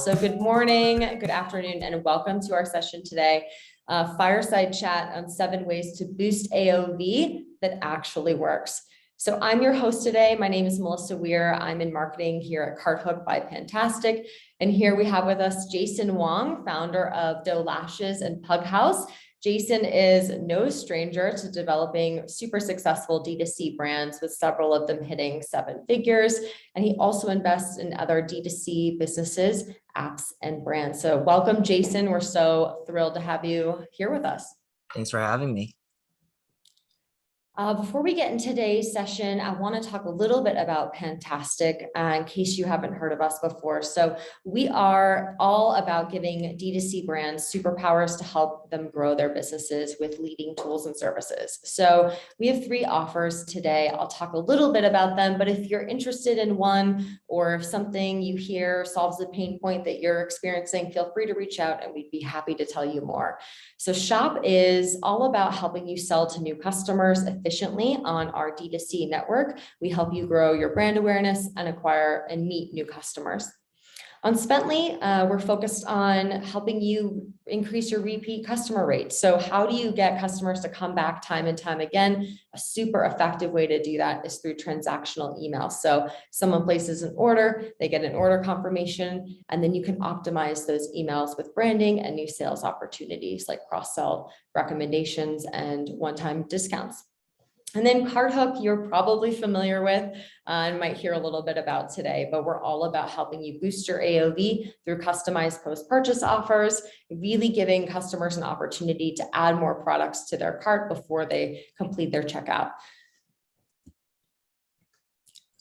So good morning, good afternoon, and welcome to our session today. Fireside chat on 7 ways to boost AOV that actually works. So I'm your host today. My name is Melissa Weir. I'm in marketing here at CartHook by Fantastic. And here we have with us Jason Wong, founder of Doe Lashes and Pughaus. Jason is no stranger to developing super successful D2C brands, with several of them hitting 7 figures. And he also invests in other D2C businesses, apps, and brands. So welcome, Jason. We're so thrilled to have you here with us. Thanks for having me. Before we get into today's session, I want to talk a little bit about Fantastic in case you haven't heard of us before. So we are all about giving D2C brands superpowers to help them grow their businesses with leading tools and services. So we have 3 offers today. I'll talk a little bit about them, but if you're interested in one, or if something you hear solves a pain point that you're experiencing, feel free to reach out and we'd be happy to tell you more. So Shop is all about helping you sell to new customers efficiently on our D2C network. We help you grow your brand awareness and acquire and meet new customers. On Spently, we're focused on helping you increase your repeat customer rate. So how do you get customers to come back time and time again? A super effective way to do that is through transactional email. So someone places an order, they get an order confirmation, and then you can optimize those emails with branding and new sales opportunities like cross-sell recommendations and one-time discounts. And then CartHook, you're probably familiar with and might hear a little bit about today, but we're all about helping you boost your AOV through customized post-purchase offers, really giving customers an opportunity to add more products to their cart before they complete their checkout.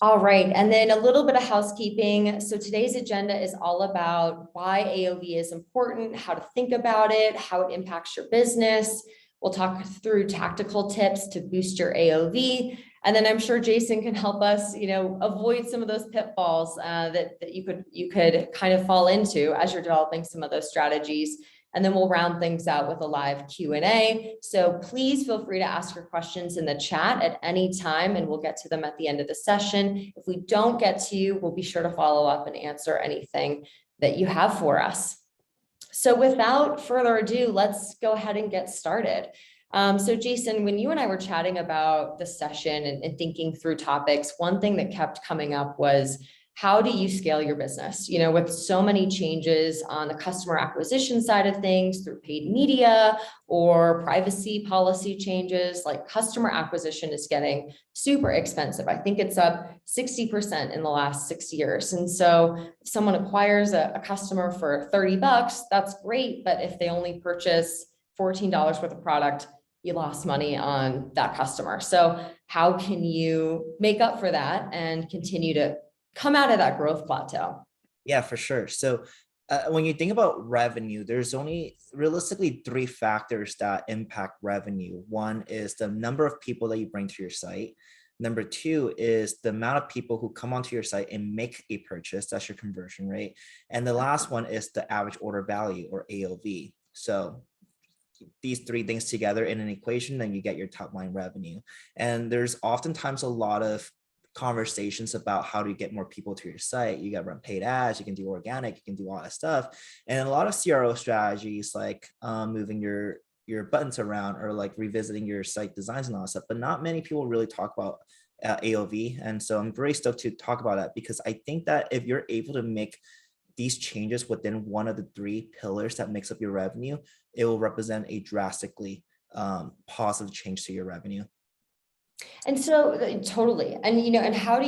All right, and then a little bit of housekeeping. So today's agenda is all about why AOV is important, how to think about it, how it impacts your business. We'll talk through tactical tips to boost your AOV. And then I'm sure Jason can help us, avoid some of those pitfalls that you could kind of fall into as you're developing some of those strategies. And then we'll round things out with a live Q&A. So please feel free to ask your questions in the chat at any time, and we'll get to them at the end of the session. If we don't get to you, we'll be sure to follow up and answer anything that you have for us. So without further ado, let's go ahead and get started. So Jason, when you and I were chatting about the session and thinking through topics, one thing that kept coming up was, how do you scale your business? With so many changes on the customer acquisition side of things through paid media or privacy policy changes, like customer acquisition is getting super expensive. I think it's up 60% in the last 6 years. And so if someone acquires a customer for $30, that's great. But if they only purchase $14 worth of product, you lost money on that customer. So how can you make up for that and continue to come out of that growth plateau? Yeah, for sure. So when you think about revenue, there's only realistically 3 factors that impact revenue. One is the number of people that you bring to your site. Number 2 is the amount of people who come onto your site and make a purchase. That's your conversion rate. And the last one is the average order value, or AOV. So these 3 things together in an equation, then you get your top line revenue. And there's oftentimes a lot of conversations about how do you get more people to your site. You got to run paid ads, you can do organic, you can do all that stuff. And a lot of CRO strategies like moving your buttons around, or like revisiting your site designs and all that stuff, but not many people really talk about AOV. And so I'm very stoked to talk about that, because I think that if you're able to make these changes within one of the 3 pillars that makes up your revenue, it will represent a drastically positive change to your revenue. And so totally. And, and how do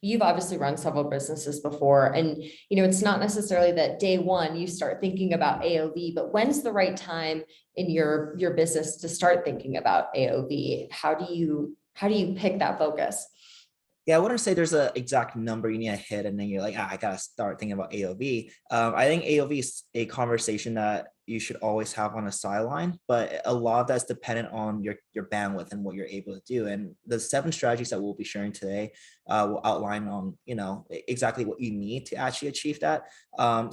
you've obviously run several businesses before, and, it's not necessarily that day one you start thinking about AOV, but when's the right time in your business to start thinking about AOV? How do you pick that focus? Yeah, I wouldn't say there's an exact number you need to hit and then you're like, I got to start thinking about AOV. I think AOV is a conversation that you should always have on a sideline, but a lot of that's dependent on your bandwidth and what you're able to do. And the 7 strategies that we'll be sharing today will outline on, exactly what you need to actually achieve that.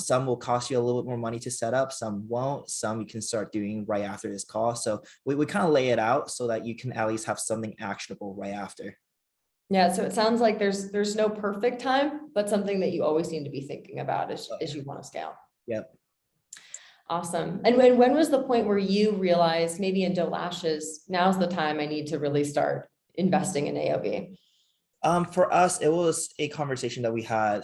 Some will cost you a little bit more money to set up, some won't, some you can start doing right after this call. So we kind of lay it out so that you can at least have something actionable right after. Yeah, so it sounds like there's no perfect time, but something that you always need to be thinking about as you want to scale. Yep. Awesome. And when was the point where you realized maybe in Doe Lashes, now's the time I need to really start investing in AOV? For us, it was a conversation that we had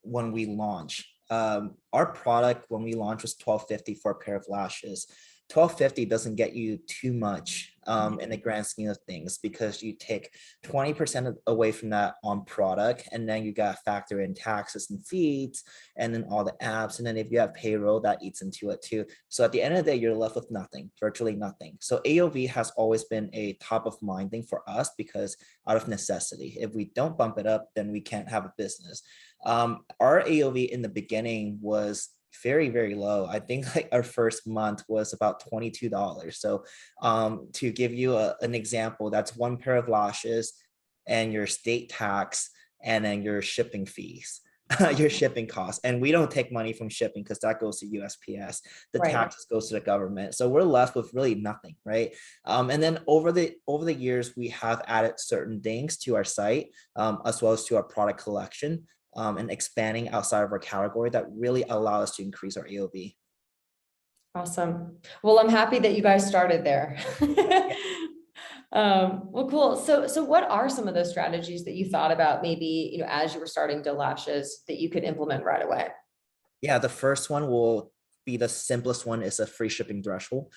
when we launched. Our product when we launched was $12.50 for a pair of lashes. $12.50 doesn't get you too much in the grand scheme of things, because you take 20% away from that on product, and then you got to factor in taxes and fees, and then all the apps, and then if you have payroll, that eats into it too. So at the end of the day, you're left with nothing, virtually nothing. So AOV has always been a top of mind thing for us, because out of necessity, if we don't bump it up, then we can't have a business. Our AOV in the beginning was very, very low. I think like our first month was about $22. So to give you an example, that's one pair of lashes and your state tax and then your shipping fees. Your shipping costs, and we don't take money from shipping because that goes to USPS. The Right. taxes goes to the government, so we're left with really nothing, right? And then over the years, we have added certain things to our site, as well as to our product collection, and expanding outside of our category that really allow us to increase our AOV. Awesome. Well, I'm happy that you guys started there. Well, cool. So what are some of those strategies that you thought about maybe, as you were starting Doe Lashes that you could implement right away? Yeah, the first one will be the simplest one, is a free shipping threshold.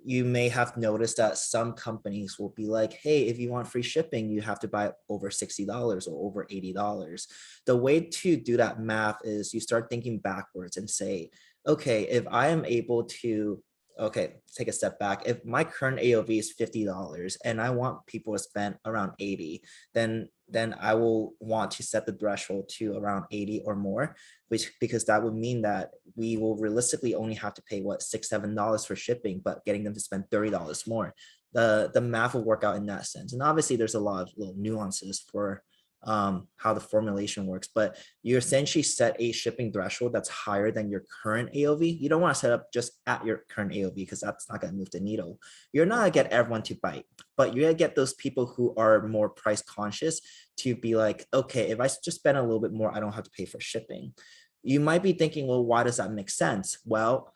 You may have noticed that some companies will be like, hey, if you want free shipping, you have to buy over $60 or over $80. The way to do that math is you start thinking backwards and say, okay, if I am able to, okay, take a step back. If my current AOV is $50 and I want people to spend around 80, then I will want to set the threshold to around 80 or more, because that would mean that we will realistically only have to pay what, $6-7 for shipping, but getting them to spend $30 more. The math will work out in that sense. And obviously there's a lot of little nuances for how the formulation works, but you essentially set a shipping threshold that's higher than your current AOV. You don't want to set up just at your current AOV, because that's not going to move the needle. You're not going to get everyone to bite, but you're going to get those people who are more price conscious to be like, okay, if I just spend a little bit more, I don't have to pay for shipping. You might be thinking, well, why does that make sense? Well,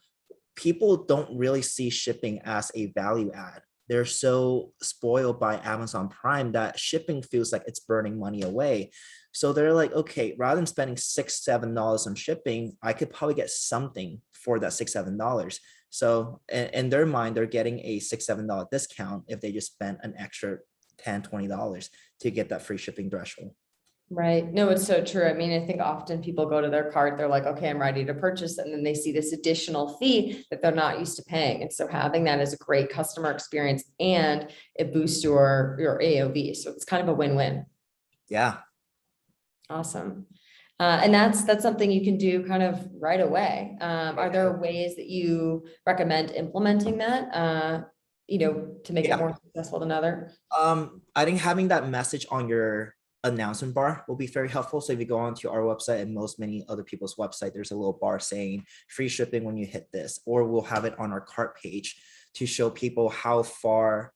people don't really see shipping as a value add. They're so spoiled by Amazon Prime that shipping feels like it's burning money away. So they're like, okay, rather than spending $6-7 on shipping, I could probably get something for that $6-7. So in their mind, they're getting a $6-7 discount if they just spend an extra $10-20 to get that free shipping threshold. Right. No, it's so true. I mean, I think often people go to their cart, they're like, okay, I'm ready to purchase. And then they see this additional fee that they're not used to paying. And so having that is a great customer experience, and it boosts your AOV. So it's kind of a win-win. Yeah. Awesome. And that's something you can do kind of right away. Are there ways that you recommend implementing that, to make it more successful than other? I think having that message on your announcement bar will be very helpful. So if you go onto our website and many other people's website, there's a little bar saying free shipping when you hit this, or we'll have it on our cart page to show people how far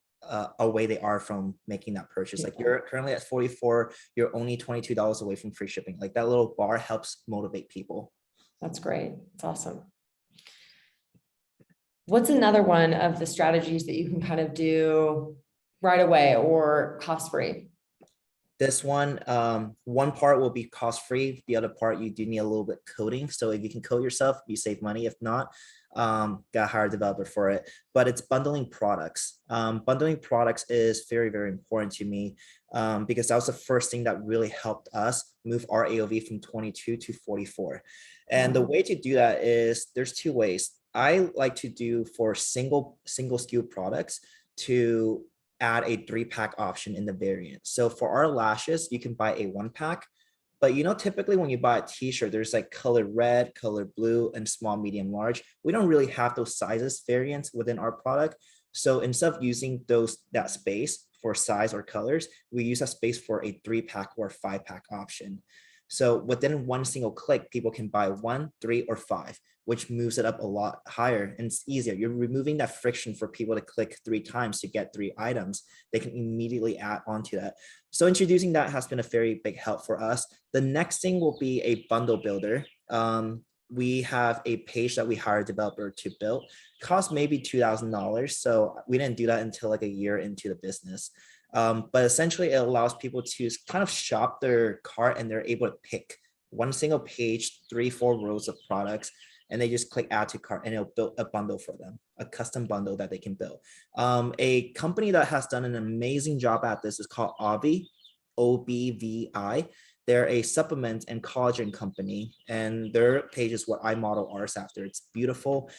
away they are from making that purchase. Like, you're currently at 44, you're only $22 away from free shipping. Like, that little bar helps motivate people. That's great. It's awesome. What's another one of the strategies that you can kind of do right away or cost-free? This one part will be cost-free. The other part, you do need a little bit coding. So if you can code yourself, you save money. If not, got hire a developer for it. But it's bundling products. Bundling products is very, very important to me, because that was the first thing that really helped us move our AOV from 22 to 44. And the way to do that is, there's two ways. I like to do for single SKU products to add a 3-pack option in the variant. So for our lashes, you can buy a 1-pack, but typically when you buy a t-shirt, there's like color red, color blue, and small, medium, large. We don't really have those sizes variants within our product. So instead of using that space for size or colors, we use that space for a 3-pack or 5-pack option. So within one single click, people can buy 1, 3, or 5, which moves it up a lot higher and it's easier. You're removing that friction for people to click 3 times to get 3 items. They can immediately add on to that. So introducing that has been a very big help for us. The next thing will be a bundle builder. We have a page that we hired a developer to build. Cost maybe $2,000. So we didn't do that until like a year into the business. But essentially it allows people to kind of shop their cart and they're able to pick one single page, 3, 4 rows of products, and they just click add to cart and it'll build a bundle for them, a custom bundle that they can build. A company that has done an amazing job at this is called AOV, OBVI. They're a supplement and collagen company, and their page is what I model ours after. It's beautiful.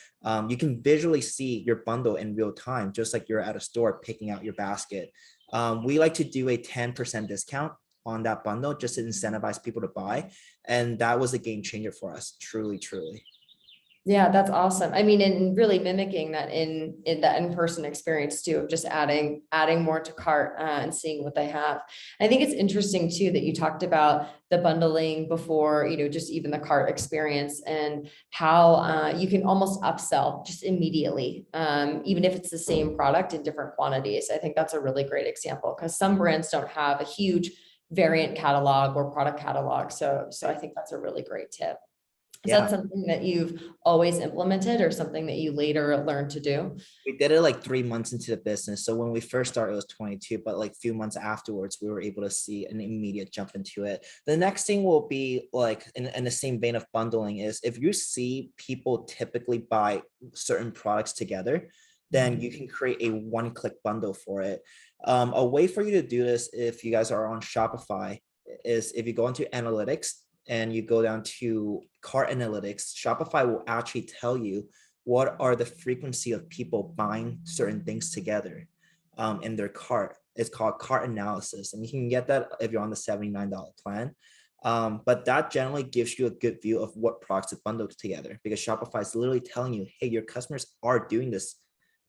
You can visually see your bundle in real time, just like you're at a store picking out your basket. We like to do a 10% discount on that bundle just to incentivize people to buy. And that was a game changer for us, truly, truly. Yeah, that's awesome. I mean, and really mimicking that in that in-person experience too, of just adding more to cart and seeing what they have. I think it's interesting too that you talked about the bundling before, just even the cart experience and how you can almost upsell just immediately, even if it's the same product in different quantities. I think that's a really great example because some brands don't have a huge variant catalog or product catalog. So I think that's a really great tip. Is that something that you've always implemented or something that you later learned to do? We did it like 3 months into the business. So when we first started, it was 22, but like a few months afterwards, we were able to see an immediate jump into it. The next thing will be like in the same vein of bundling is if you see people typically buy certain products together, then you can create a one-click bundle for it. A way for you to do this, if you guys are on Shopify, is if you go into analytics, and you go down to cart analytics, Shopify will actually tell you what are the frequency of people buying certain things together in their cart. It's called cart analysis. And you can get that if you're on the $79 plan. But that generally gives you a good view of what products to bundle together because Shopify is literally telling you, hey, your customers are doing this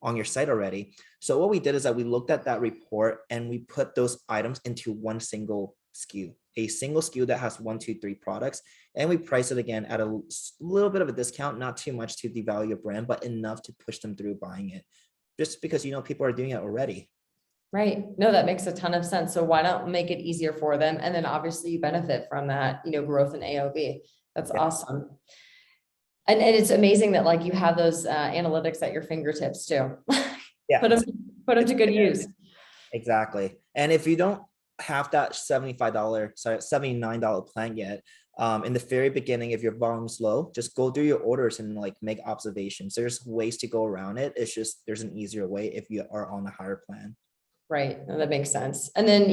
on your site already. So what we did is that we looked at that report and we put those items into one single SKU, a single SKU that has 1, 2, 3 products. And we price it again at a little bit of a discount, not too much to devalue your brand, but enough to push them through buying it just because, people are doing it already. Right. No, that makes a ton of sense. So why not make it easier for them? And then obviously you benefit from that, growth in AOV. That's awesome. And it's amazing that like you have those analytics at your fingertips too. Yeah. Put them to good use. Exactly. And if you don't have that $79 plan yet, in the very beginning, if your volume's low, just go through your orders and like make observations. There's ways to go around it. It's just, there's an easier way if you are on a higher plan. Right. No, that makes sense. And then,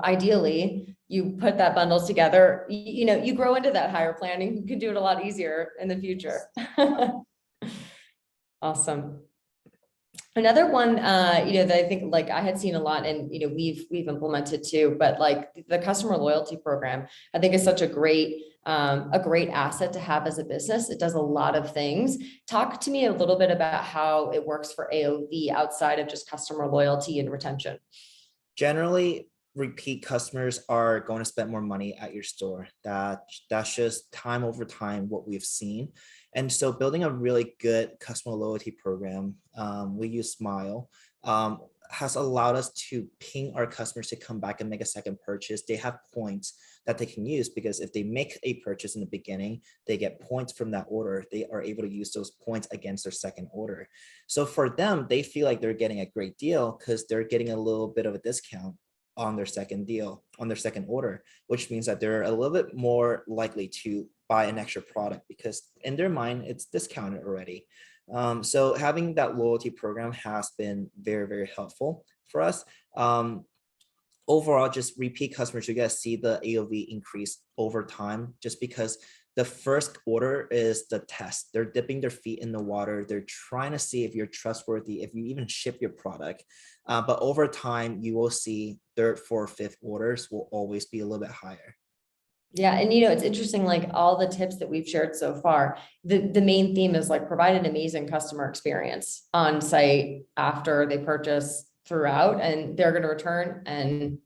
ideally you put that bundles together, you grow into that higher plan and you can do it a lot easier in the future. Awesome. Another one, that I think like I had seen a lot and, we've implemented too, but like the customer loyalty program, I think is such a great asset to have as a business. It does a lot of things. Talk to me a little bit about how it works for AOV outside of just customer loyalty and retention. Generally, repeat customers are going to spend more money at your store. That's just time over time what we've seen. And so building a really good customer loyalty program, we use Smile, has allowed us to ping our customers to come back and make a second purchase. They have points that they can use because if they make a purchase in the beginning, they get points from that order. They are able to use those points against their second order. So for them, they feel like they're getting a great deal because they're getting a little bit of a discount on their second order, which means that they're a little bit more likely to buy an extra product because in their mind, it's discounted already. So having that loyalty program has been very, very helpful for us. Overall, just repeat customers, you guys see the AOV increase over time just because the first order is the test. They're dipping their feet in the water. They're trying to see if you're trustworthy, if you even ship your product. But over time, you will see third, fourth, fifth orders will always be a little bit higher. Yeah. And it's interesting, like all the tips that we've shared so far, the main theme is like provide an amazing customer experience on site after they purchase throughout, and they're going to return and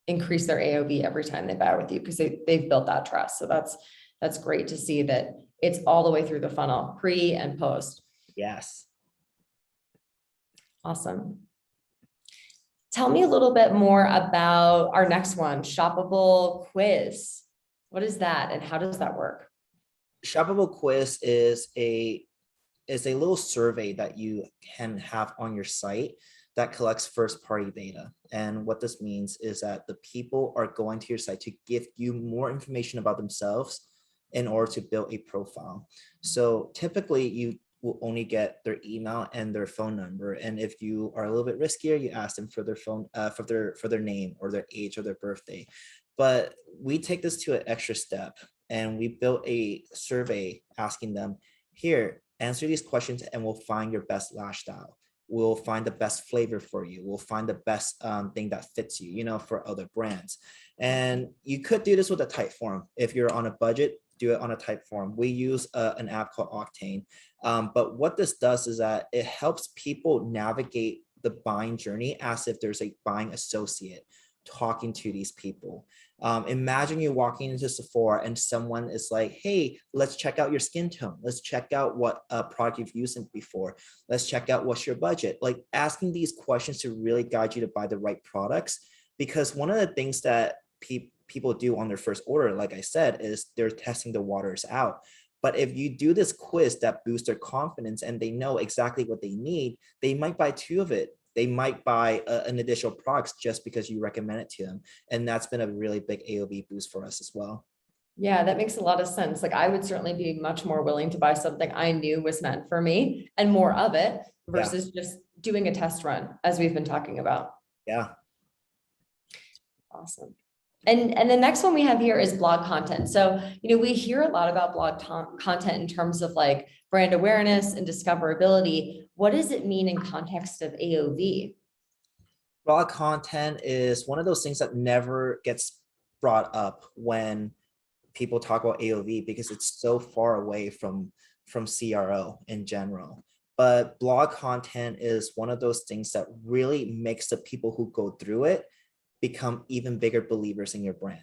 increase their AOV every time they buy with you because they've built that trust. So that's great to see that it's all the way through the funnel, pre and post. Yes. Awesome. Tell me a little bit more about our next one, Shoppable Quiz. What is that and how does that work? Shoppable Quiz is a little survey that you can have on your site that collects first party data. And what this means is that the people are going to your site to give you more information about themselves in order to build a profile. So typically you will only get their email and their phone number. And if you are a little bit riskier, you ask them for their phone, for their name or their age or their birthday. But we take this to an extra step and we built a survey asking them, here, answer these questions and we'll find your best lash style. We'll find the best flavor for you. We'll find the best thing that fits you, for other brands. And you could do this with a type form. If you're on a budget, do it on a type form. We use an app called Octane. But what this does is that it helps people navigate the buying journey as if there's a buying associate talking to these people. Imagine you walking into Sephora and someone is like, hey, let's check out your skin tone. Let's check out what product you've used before. Let's check out what's your budget. Like asking these questions to really guide you to buy the right products. Because one of the things that people do on their first order, like I said, is they're testing the waters out. But if you do this quiz that boosts their confidence and they know exactly what they need, they might buy 2 of it. They might buy an additional products just because you recommend it to them. And that's been a really big AOV boost for us as well. Yeah, that makes a lot of sense. Like I would certainly be much more willing to buy something I knew was meant for me and more of it versus just doing a test run as we've been talking about. Yeah. Awesome. And the next one we have here is blog content. So, we hear a lot about blog content in terms of like brand awareness and discoverability. What does it mean in context of AOV? Blog content is one of those things that never gets brought up when people talk about AOV because it's so far away from CRO in general. But blog content is one of those things that really makes the people who go through it become even bigger believers in your brand.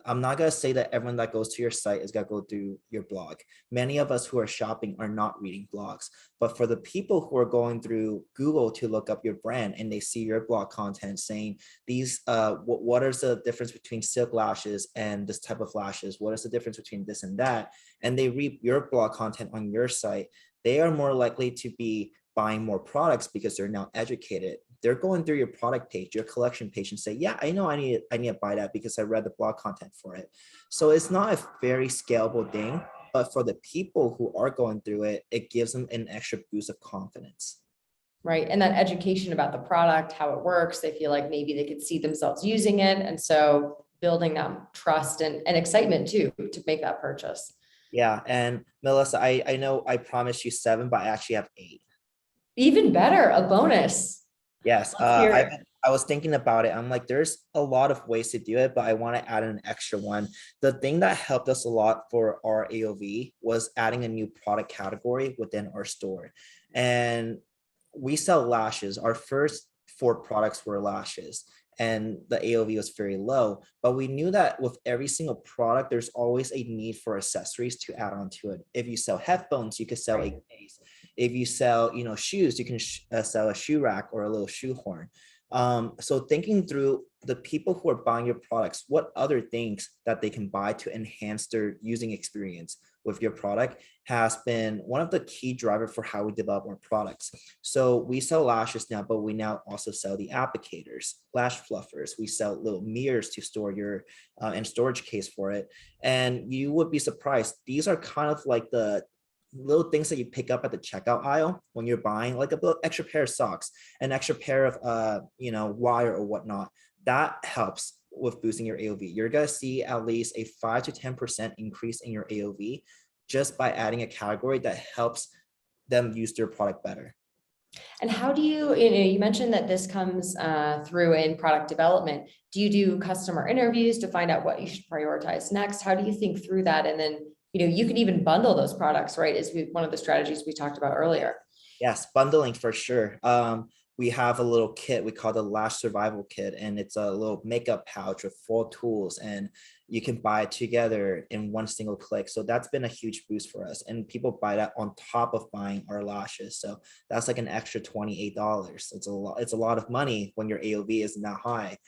I'm not going to say that everyone that goes to your site is going to go through your blog. Many of us who are shopping are not reading blogs, but for the people who are going through Google to look up your brand and they see your blog content saying these, what is the difference between silk lashes and this type of lashes? What is the difference between this and that? And they read your blog content on your site, they are more likely to be buying more products because they're now educated. They're going through your product page, your collection page and say, yeah, I know I need to buy that because I read the blog content for it. So it's not a very scalable thing, but for the people who are going through it, it gives them an extra boost of confidence. Right. And that education about the product, how it works, they feel like maybe they could see themselves using it. And so building that trust and excitement too, to make that purchase. Yeah. And Melissa, I know I promised you 7, but I actually have 8. Even better, a bonus. Yes, I was thinking about it. I'm like, there's a lot of ways to do it, but I want to add an extra one. The thing that helped us a lot for our AOV was adding a new product category within our store. And we sell lashes. Our first 4 products were lashes and the AOV was very low, but we knew that with every single product, there's always a need for accessories to add on to it. If you sell headphones, you could sell a case. If you sell, shoes, you can sell a shoe rack or a little shoe horn. So thinking through the people who are buying your products, what other things that they can buy to enhance their using experience with your product has been one of the key drivers for how we develop our products. So we sell lashes now, but we now also sell the applicators, lash fluffers. We sell little mirrors to store your and storage case for it. And you would be surprised. These are kind of like the little things that you pick up at the checkout aisle when you're buying, like a extra pair of socks, an extra pair of wire or whatnot. That helps with boosting your AOV. You're gonna see at least a 5 to 10% increase in your AOV just by adding a category that helps them use their product better. And how do you mentioned that this comes through in product development. Do you do customer interviews to find out what you should prioritize next? How do you think through that? And then you can even bundle those products, right? Is one of the strategies we talked about earlier. Yes, bundling for sure. we have a little kit we call the Lash Survival Kit, and it's a little makeup pouch with 4 tools, and you can buy it together in one single click. So that's been a huge boost for us, and people buy that on top of buying our lashes. So that's like an extra $28. It's a lot. It's a lot of money when your AOV isn't that high.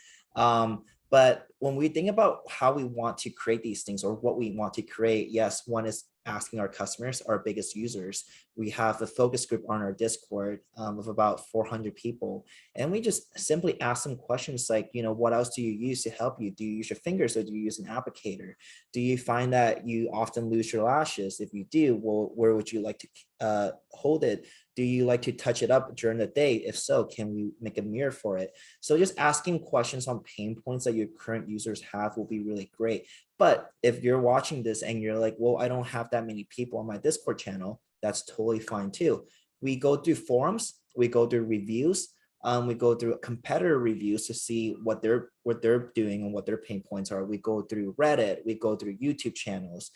But when we think about how we want to create these things or what we want to create, yes, one is asking our customers, our biggest users. We have a focus group on our Discord of about 400 people. And we just simply ask them questions like, what else do you use to help you? Do you use your fingers or do you use an applicator? Do you find that you often lose your lashes? If you do, well, where would you like to hold it? Do you like to touch it up during the day? If so, can we make a mirror for it? So just asking questions on pain points that your current users have will be really great. But if you're watching this and you're like, well, I don't have that many people on my Discord channel, that's totally fine too. We go through forums, we go through reviews, we go through competitor reviews to see what they're doing and what their pain points are. We go through Reddit, we go through YouTube channels.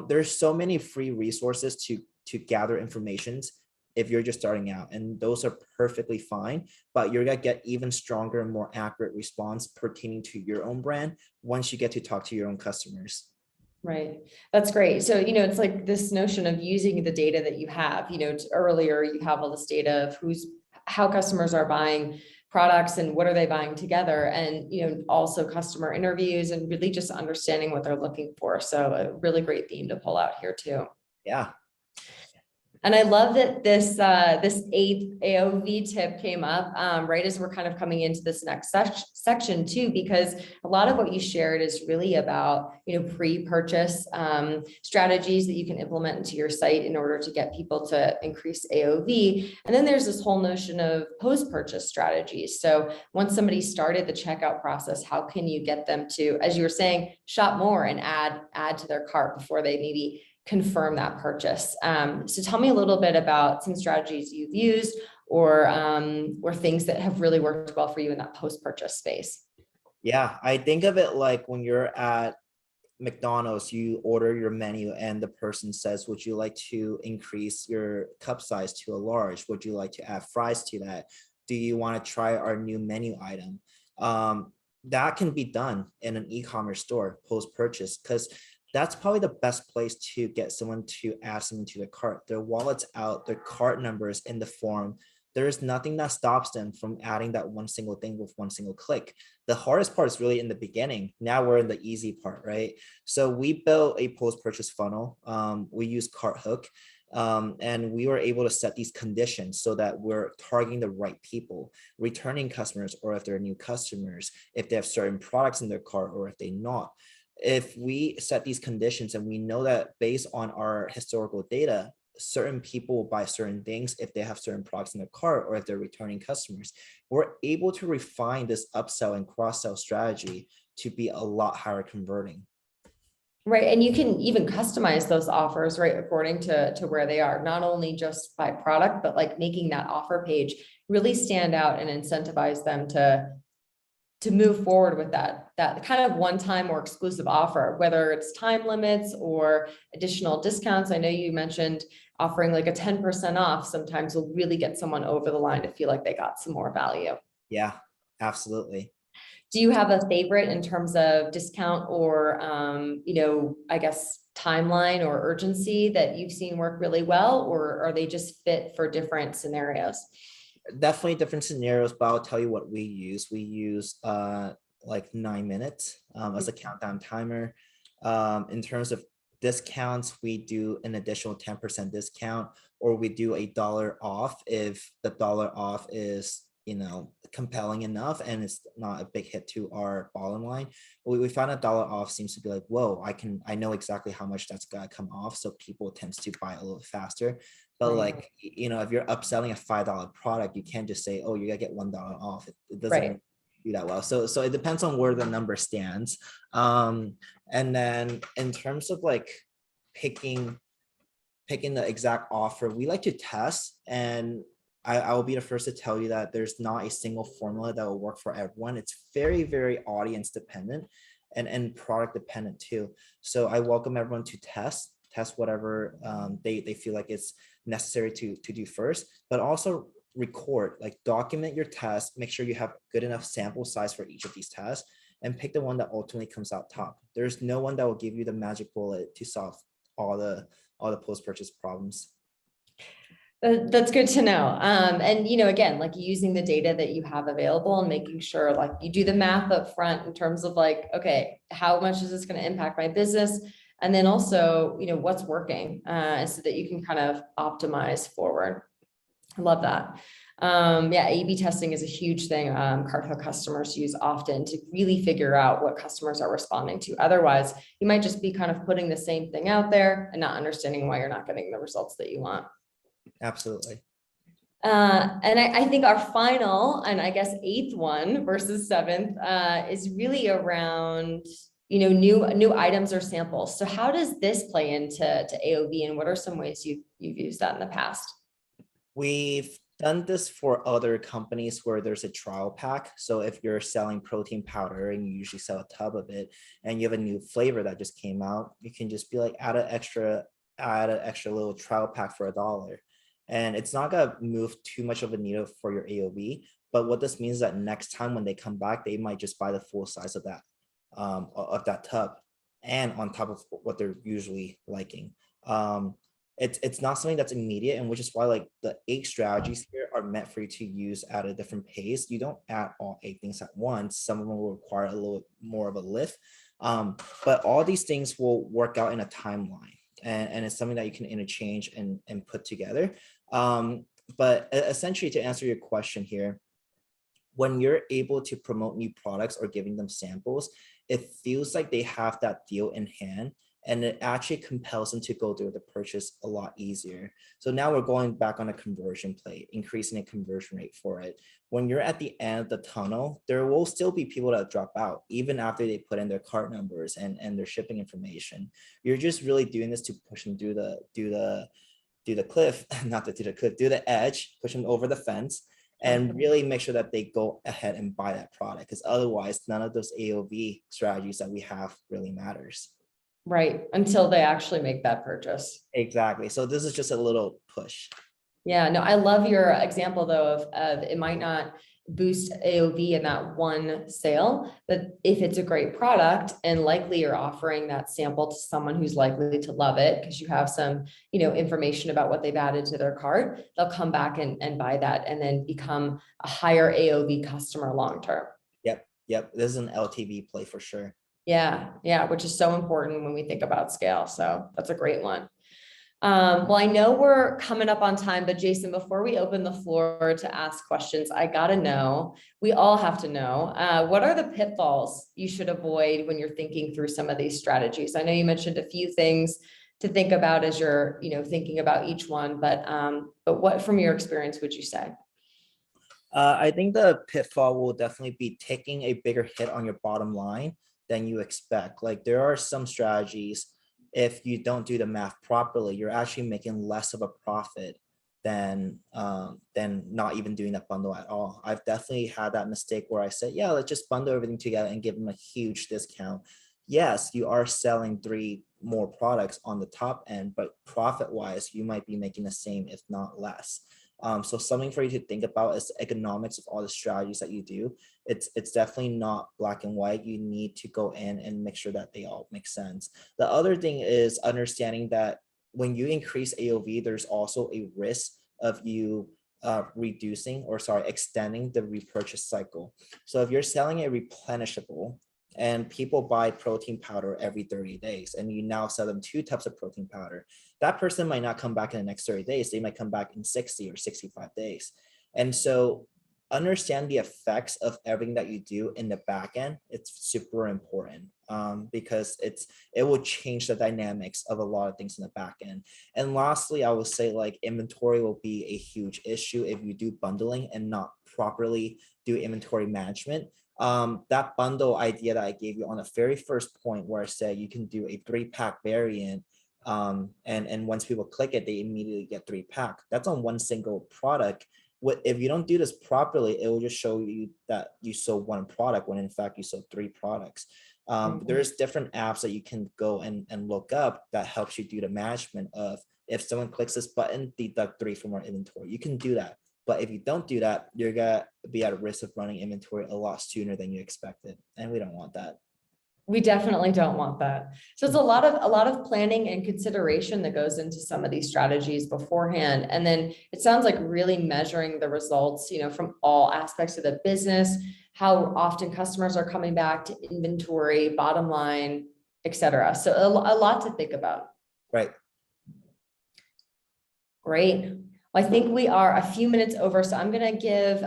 There's so many free resources to gather information if you're just starting out, and those are perfectly fine, but you're gonna get even stronger and more accurate response pertaining to your own brand once you get to talk to your own customers. Right. That's great. So, it's like this notion of using the data that you have, earlier you have all this data of how customers are buying products and what are they buying together, and, also customer interviews and really just understanding what they're looking for. So a really great theme to pull out here too. Yeah. And I love that this 8th AOV tip came up right as we're kind of coming into this next section too, because a lot of what you shared is really about, pre-purchase strategies that you can implement into your site in order to get people to increase AOV. And then there's this whole notion of post-purchase strategies. So once somebody started the checkout process, how can you get them to, as you were saying, shop more and add to their cart before they maybe confirm that purchase. So tell me a little bit about some strategies you've used or things that have really worked well for you in that post-purchase space. Yeah, I think of it like when you're at McDonald's, you order your menu and the person says, would you like to increase your cup size to a large? Would you like to add fries to that? Do you want to try our new menu item? That can be done in an e-commerce store post-purchase, because that's probably the best place to get someone to add something to their cart. Their wallet's out, their cart numbers in the form. There's nothing that stops them from adding that one single thing with one single click. The hardest part is really in the beginning. Now we're in the easy part, right? So we built a post-purchase funnel. We use CartHook, and we were able to set these conditions so that we're targeting the right people, returning customers, or if they're new customers, if they have certain products in their cart or if they not. If we set these conditions and we know that based on our historical data, certain people will buy certain things if they have certain products in their cart or if they're returning customers, we're able to refine this upsell and cross-sell strategy to be a lot higher converting. Right. And you can even customize those offers, right, according to where they are, not only just by product, but like making that offer page really stand out and incentivize them to move forward with that kind of one-time or exclusive offer, whether it's time limits or additional discounts. I know you mentioned offering like a 10% off sometimes will really get someone over the line to feel like they got some more value. Yeah, absolutely. Do you have a favorite in terms of discount or, I guess, timeline or urgency that you've seen work really well, or are they just fit for different scenarios? Definitely different scenarios, but I'll tell you what we use. We use like 9 minutes as a countdown timer. In terms of discounts, we do an additional 10% discount, or we do $1 off if the dollar off is compelling enough and it's not a big hit to our bottom line. We found $1 off seems to be like, whoa, I know exactly how much that's gonna come off, so people tends to buy a little faster. But like, if you're upselling a $5 product, you can't just say, oh, you're gonna get $1 off. It doesn't do that well. So it depends on where the number stands. And then in terms of like picking the exact offer, we like to test, and I will be the first to tell you that there's not a single formula that will work for everyone. It's very, very audience dependent and product dependent too. So I welcome everyone to test whatever they feel like it's necessary to do first, but also record, like document your tests, make sure you have good enough sample size for each of these tests, and pick the one that ultimately comes out top. There's no one that will give you the magic bullet to solve all the post-purchase problems. That's good to know. And again, like using the data that you have available and making sure like you do the math up front in terms of like, okay, how much is this going to impact my business? And then also, what's working, so that you can kind of optimize forward. I love that. Yeah, A/B testing is a huge thing. CartHook customers use often to really figure out what customers are responding to. Otherwise, you might just be kind of putting the same thing out there and not understanding why you're not getting the results that you want. Absolutely. And I think our final, and I guess eighth one versus seventh, is really around, new items or samples. So how does this play into AOV, and what are some ways you've used that in the past? We've done this for other companies where there's a trial pack. So if you're selling protein powder and you usually sell a tub of it, and you have a new flavor that just came out, you can just be like, add an extra little trial pack for $1. And it's not gonna move too much of a needle for your AOV. But what this means is that next time when they come back, they might just buy the full size of that tub, and on top of what they're usually liking. It's not something that's immediate, and which is why like the 8 strategies here are meant for you to use at a different pace. You don't add all 8 things at once. Some of them will require a little more of a lift, but all these things will work out in a timeline, and it's something that you can interchange and put together. But essentially, to answer your question here, when you're able to promote new products or giving them samples, it feels like they have that deal in hand, and it actually compels them to go through the purchase a lot easier. So now we're going back on a conversion play, increasing a conversion rate for it. When you're at the end of the tunnel, there will still be people that drop out, even after they put in their cart numbers and their shipping information. You're just really doing this to push them through the cliff, not to the cliff, through the edge, push them over the fence, and really make sure that they go ahead and buy that product, because otherwise none of those AOV strategies that we have really matters. Right, until they actually make that purchase. Exactly. So this is just a little push. Yeah, no, I love your example though of it might not boost AOV in that one sale, but if it's a great product and likely you're offering that sample to someone who's likely to love it because you have some, information about what they've added to their cart, they'll come back and buy that and then become a higher AOV customer long-term. Yep. This is an LTV play for sure. Yeah, which is so important when we think about scale. So that's a great one. Well, I know we're coming up on time, but Jason, before we open the floor to ask questions, I gotta know, we all have to know, what are the pitfalls you should avoid when you're thinking through some of these strategies? I know you mentioned a few things to think about as you're, thinking about each one, but what from your experience would you say? I think the pitfall will definitely be taking a bigger hit on your bottom line than you expect. Like there are some strategies, if you don't do the math properly, you're actually making less of a profit than not even doing that bundle at all. I've definitely had that mistake where I said, yeah, let's just bundle everything together and give them a huge discount. Yes, you are selling 3 more products on the top end, but profit wise, you might be making the same, if not less. So something for you to think about is the economics of all the strategies that you do. It's definitely not black and white. You need to go in and make sure that they all make sense. The other thing is understanding that when you increase AOV, there's also a risk of you extending the repurchase cycle. So if you're selling a replenishable and people buy protein powder every 30 days and you now sell them 2 types of protein powder, that person might not come back in the next 30 days. They might come back in 60 or 65 days. And so understand the effects of everything that you do in the back end. It's super important, because it will change the dynamics of a lot of things in the back end. And lastly, I would say like inventory will be a huge issue if you do bundling and not properly do inventory management. That bundle idea that I gave you on the very first point where I said you can do a 3-pack variant, and once people click it, they immediately get 3-pack. That's on one single product. If you don't do this properly, it will just show you that you sold 1 product when in fact you sold 3 products. There's different apps that you can go and look up that helps you do the management of, if someone clicks this button, deduct 3 from our inventory. You can do that. But if you don't do that, you're gonna be at risk of running inventory a lot sooner than you expected. And we don't want that. We definitely don't want that. So it's a lot of planning and consideration that goes into some of these strategies beforehand. And then it sounds like really measuring the results, from all aspects of the business, how often customers are coming back to inventory, bottom line, et cetera. So a lot to think about. Right. Great. Well, I think we are a few minutes over, so I'm going to give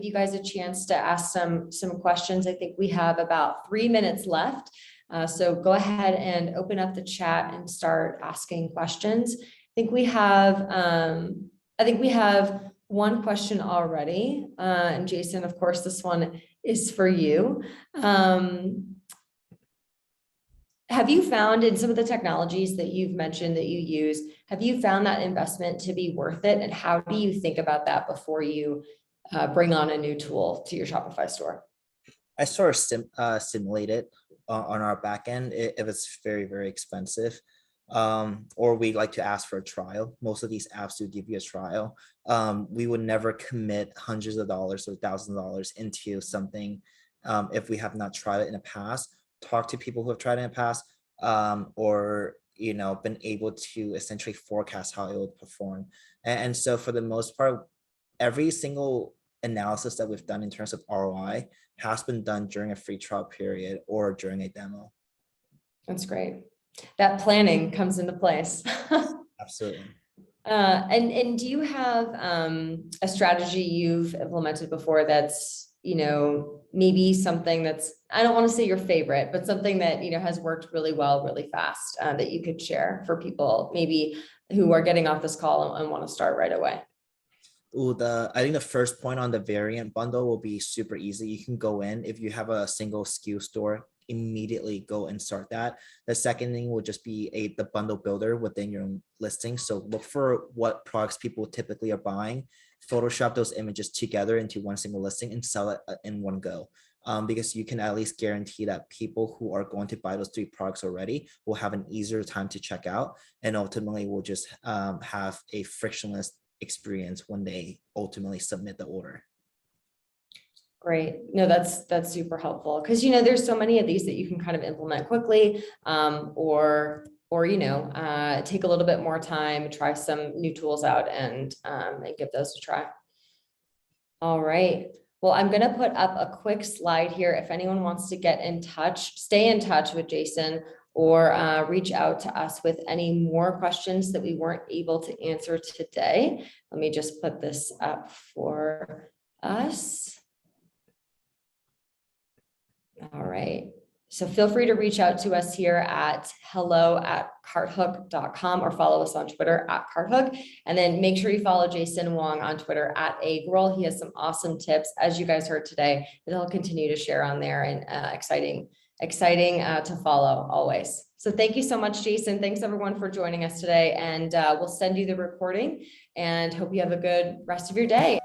you guys a chance to ask some questions. I think we have about 3 minutes left. So go ahead and open up the chat and start asking questions. I think we have one question already. And Jason, of course, this one is for you. Have you found in some of the technologies that you've mentioned that you use, have you found that investment to be worth it? And how do you think about that before you bring on a new tool to your Shopify store? I sort of simulate it on our back end if it's very, very expensive. Or we like to ask for a trial. Most of these apps do give you a trial. We would never commit hundreds of dollars or thousands of dollars into something if we have not tried it in the past. Talk to people who have tried it in the past, or been able to essentially forecast how it will perform. And so for the most part, every single analysis that we've done in terms of ROI has been done during a free trial period or during a demo. That's great. That planning comes into place. Absolutely. And do you have a strategy you've implemented before that's maybe something that's, I don't want to say your favorite, but something that, has worked really well, really fast, that you could share for people maybe who are getting off this call and want to start right away? I think the first point on the variant bundle will be super easy. You can go in, if you have a single SKU store, immediately go and start that. The second thing will just be the bundle builder within your listing. So look for what products people typically are buying, Photoshop those images together into one single listing and sell it in one go. Because you can at least guarantee that people who are going to buy those 3 products already will have an easier time to check out, and ultimately will just have a frictionless experience when they ultimately submit the order. Great. No, that's super helpful, because there's so many of these that you can kind of implement quickly, or take a little bit more time, try some new tools out, and give those a try. All right. Well, I'm going to put up a quick slide here. If anyone wants to get in touch, stay in touch with Jason, or reach out to us with any more questions that we weren't able to answer today. Let me just put this up for us. All right. So feel free to reach out to us here at hello@carthook.com, or follow us on Twitter @CartHook. And then make sure you follow Jason Wong on Twitter @agirl. He has some awesome tips, as you guys heard today, that he'll continue to share on there, and exciting to follow always. So thank you so much, Jason. Thanks everyone for joining us today, and we'll send you the recording, and hope you have a good rest of your day.